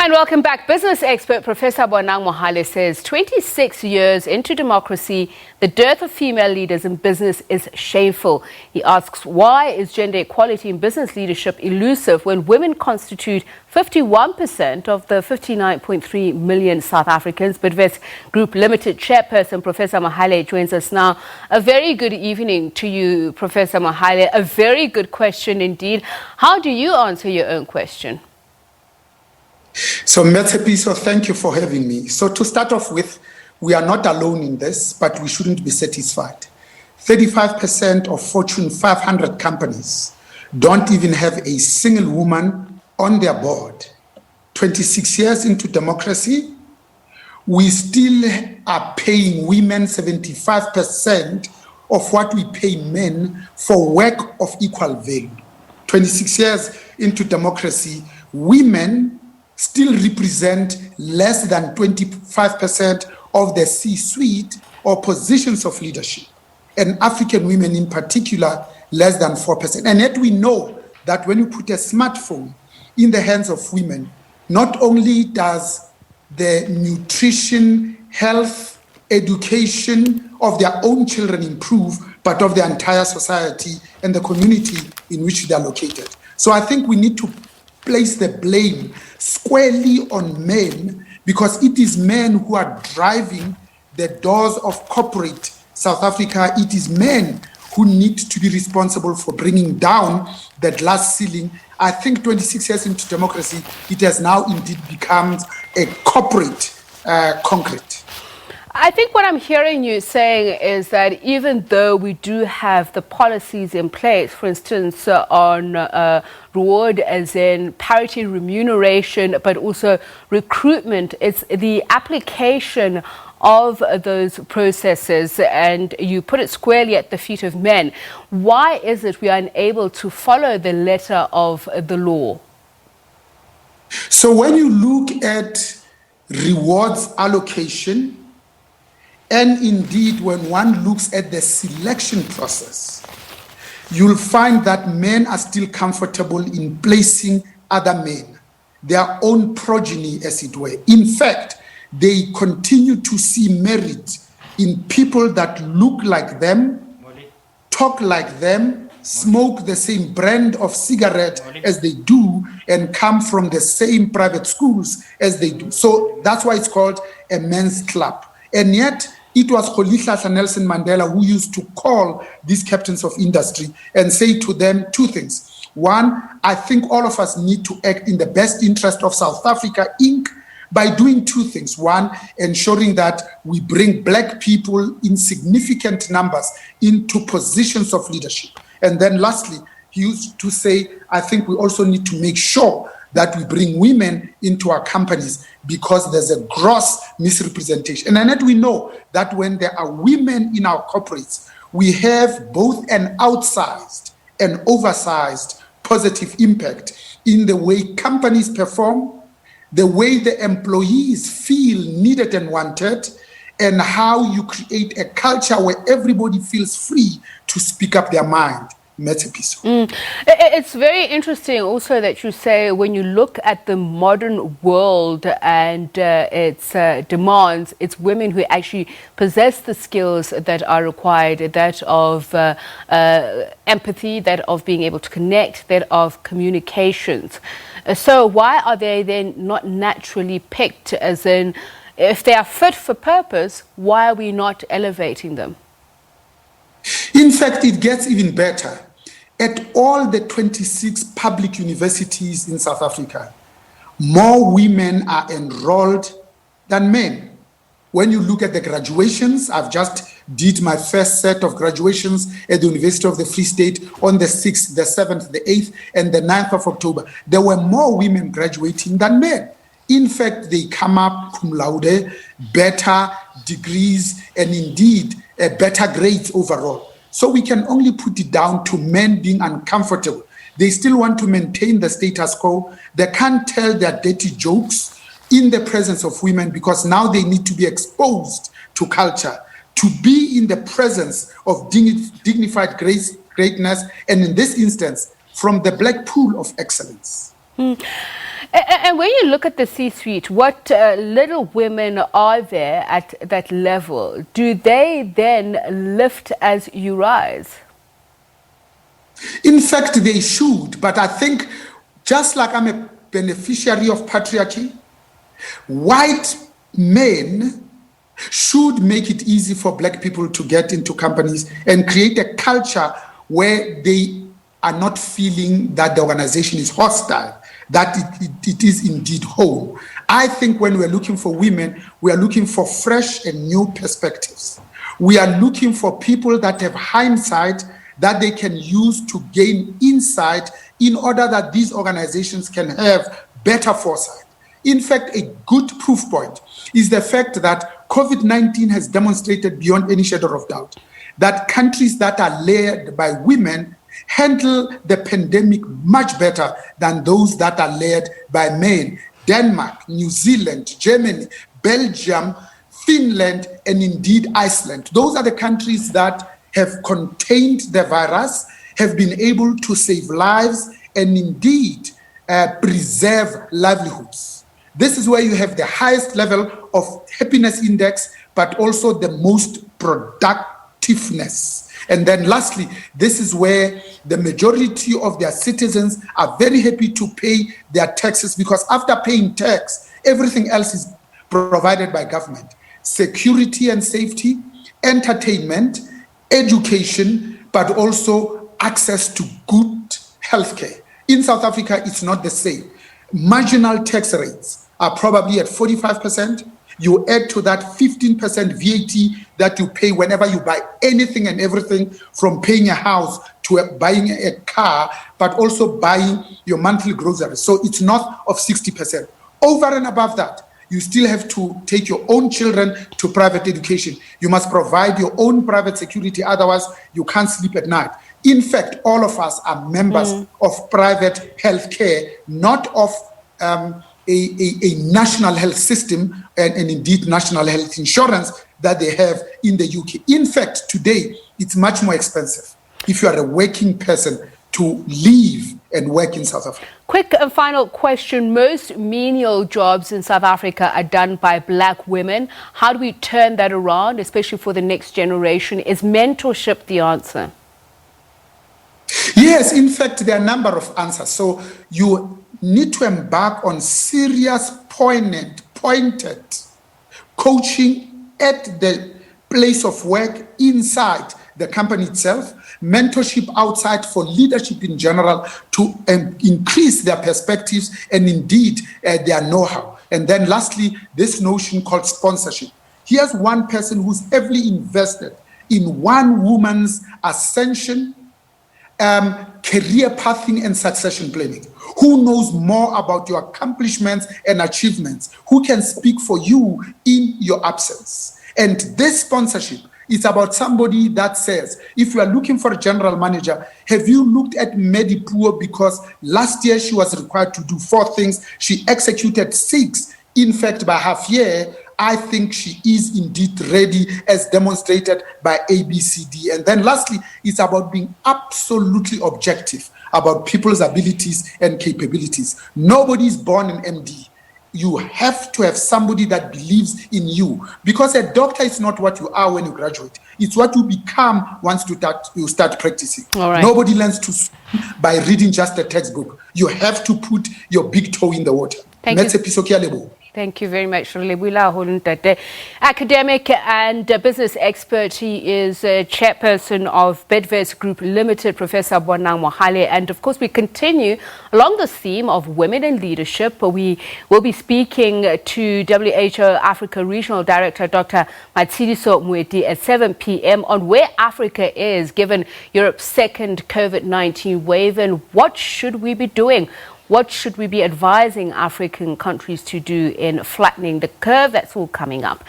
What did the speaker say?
And welcome back. Business expert Professor Bonang Mohale says 26 years into democracy, the dearth of female leaders in business is shameful. He asks, why is gender equality in business leadership elusive when women constitute 51% of the 59.3 million South Africans? Bidvest Group Limited Chairperson Professor Mohale joins us now. A very good evening to you, Professor Mohale. A very good question indeed. How do you answer your own question? So, Metsepiso, thank you for having me. So, to start off with, we are not alone in this, but we shouldn't be satisfied. 35% of Fortune 500 companies don't even have a single woman on their board. 26 years into democracy, we still are paying women 75% of what we pay men for work of equal value. 26 years into democracy, women still represent less than 25% of the C-suite or positions of leadership, and African women in particular, less than 4%. And yet we know that when you put a smartphone in the hands of women, not only does the nutrition, health, education of their own children improve, but of the entire society and the community in which they are located. So I think we need to place the blame squarely on men, because it is men who are driving the doors of corporate South Africa. It is men who need to be responsible for bringing down the glass ceiling. I think 26 years into democracy, it has now indeed become a corporate concrete. I think what I'm hearing you saying is that even though we do have the policies in place, for instance, on reward as in parity remuneration, but also recruitment, it's the application of those processes, and you put it squarely at the feet of men. Why is it we are unable to follow the letter of the law? So when you look at rewards allocation, and indeed, when one looks at the selection process, you'll find that men are still comfortable in placing other men, their own progeny, as it were. In fact, they continue to see merit in people that look like them, talk like them, smoke the same brand of cigarette as they do, and come from the same private schools as they do. So that's why it's called a men's club. And yet, it was Rolihlahla Nelson Mandela who used to call these captains of industry and say to them two things. One, I think all of us need to act in the best interest of South Africa, Inc., by doing two things. One, ensuring that we bring black people in significant numbers into positions of leadership. And then lastly, he used to say, I think we also need to make sure that we bring women into our companies, because there's a gross misrepresentation. And yet we know that when there are women in our corporates, we have both an outsized and oversized positive impact in the way companies perform, the way the employees feel needed and wanted, and how you create a culture where everybody feels free to speak up their mind. It's very interesting also that you say when you look at the modern world and its demands, it's women who actually possess the skills that are required, that of empathy, that of being able to connect, that of communications. So why are they then not naturally picked? As in, if they are fit for purpose, why are we not elevating them? In fact, it gets even better. At all the 26 public universities in South Africa, more women are enrolled than men. When you look at the graduations, I've just did my first set of graduations at the University of the Free State on the 6th, the 7th, the 8th, and the 9th of October. There were more women graduating than men. In fact, they come up cum laude, better degrees, and indeed better grades overall. So we can only put it down to men being uncomfortable. They still want to maintain the status quo. They can't tell their dirty jokes in the presence of women, because now they need to be exposed to culture, to be in the presence of dignified greatness, and in this instance, from the black pool of excellence. And when you look at the C-suite, what little women are there at that level? Do they then lift as you rise? In fact, they should, but I think just like I'm a beneficiary of patriarchy, white men should make it easy for black people to get into companies and create a culture where they are not feeling that the organization is hostile, that it is indeed home. I think when we're looking for women, we are looking for fresh and new perspectives. We are looking for people that have hindsight that they can use to gain insight in order that these organizations can have better foresight. In fact, a good proof point is the fact that COVID-19 has demonstrated beyond any shadow of doubt that countries that are led by women handle the pandemic much better than those that are led by men. Denmark, New Zealand, Germany, Belgium, Finland, and indeed Iceland. Those are the countries that have contained the virus, have been able to save lives, and indeed preserve livelihoods. This is where you have the highest level of happiness index, but also the most productiveness. And then lastly, this is where the majority of their citizens are very happy to pay their taxes, because after paying tax, everything else is provided by government. Security and safety, entertainment, education, but also access to good healthcare. In South Africa, it's not the same. Marginal tax rates are probably at 45%. You add to that 15% VAT that you pay whenever you buy anything and everything, from paying a house to buying a car, but also buying your monthly groceries. So it's north of 60%. Over and above that, you still have to take your own children to private education. You must provide your own private security, otherwise you can't sleep at night. In fact, all of us are members of private health care, not of a national health system and indeed national health insurance that they have in the UK. In fact, today, it's much more expensive if you are a working person to live and work in South Africa. Quick and final question. Most menial jobs in South Africa are done by black women. How do we turn that around, especially for the next generation? Is mentorship the answer? Yes, in fact, there are a number of answers. So you need to embark on serious, pointed coaching at the place of work, inside the company itself, mentorship outside for leadership in general to increase their perspectives and indeed their know-how. And then lastly, this notion called sponsorship. Here's one person who's heavily invested in one woman's ascension, career pathing and succession planning, who knows more about your accomplishments and achievements, who can speak for you in your absence. And this sponsorship is about somebody that says, if you are looking for a general manager, have you looked at Medipoor? Because last year she was required to do 4 things. She executed 6. In fact, by half year, I think she is indeed ready, as demonstrated by ABCD. And then lastly, it's about being absolutely objective about people's abilities and capabilities. Nobody is born an MD. You have to have somebody that believes in you, because a doctor is not what you are when you graduate. It's what you become once you start practicing. All right. Nobody learns to swim by reading just a textbook. You have to put your big toe in the water. Thank you. Thank you very much, academic and business expert. He is chairperson of Bidvest Group Limited, Professor Bonang Mohale. And of course, we continue along the theme of women in leadership. We will be speaking to WHO Africa Regional Director, Dr. Matshidiso Moeti, at 7 p.m. on where Africa is given Europe's second COVID-19 wave and what should we be doing. What should we be advising African countries to do in flattening the curve? That's all coming up.